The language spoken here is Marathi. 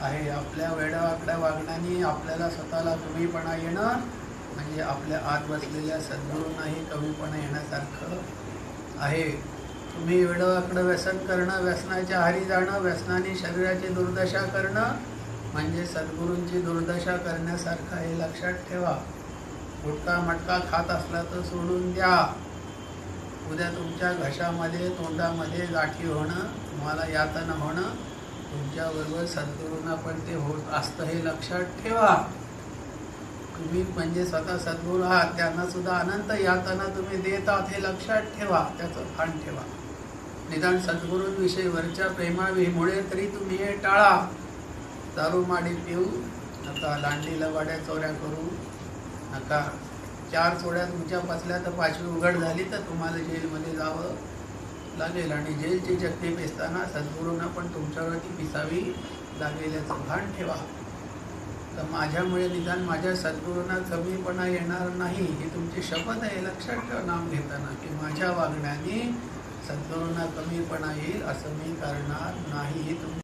आहे. आपल्या वेड्यावाकड्या वागण्याने आपल्याला स्वतःला कमीपणा येणं म्हणजे आपल्या आत बसलेल्या सद्गुरूंनाही कमीपणा येण्यासारखं आहे. तुम्ही वेडवाकडं व्यसन करणं, व्यसनाच्या आहारी जाणं, व्यसनाने शरीराची दुर्दशा करणं म्हणजे सद्गुरूंची दुर्दशा करण्यासारखं हे लक्षात ठेवा. गुटखा मटका खात असला तर सोडून द्या. उद्या तुमच्या घशामध्ये तोंडामध्ये गाठी होणं, तुम्हाला यातना होणं, तुमच्याबरोबर सद्गुरूंना पण ते होत असतं हे लक्षात ठेवा. तुम्ही म्हणजे स्वतः सद्गुरू आहात, त्यांना सुद्धा अनंत यातना तुम्ही देत आहात हे लक्षात ठेवा. त्याचं भान ठेवा. निदान सद्गुरूंविषयी वरच्या प्रेमामुळे तरी तुम्ही हे टाळा. दारू माडी पिऊ नका, लांडी लवाड्या चोऱ्या करू नका. 4 चोऱ्या तुमच्या पचल्या तर 5वी उघड झाली तर तुम्हाला जेलमध्ये जावं लागेल आणि जेलची चक्की पेसताना सद्गुरूंना पण तुमच्यावरती पिसावी लागेल याचं भान ठेवा. तर माझ्यामुळे निदान माझ्या सद्गुरूंना कमीपणा येणार नाही ही तुमची शपथ आहे. लक्षात ठेवा नाम घेताना की माझ्या वागण्याने सद्गुरूंना कमीपणा येईल असं मी करणार नाही. ही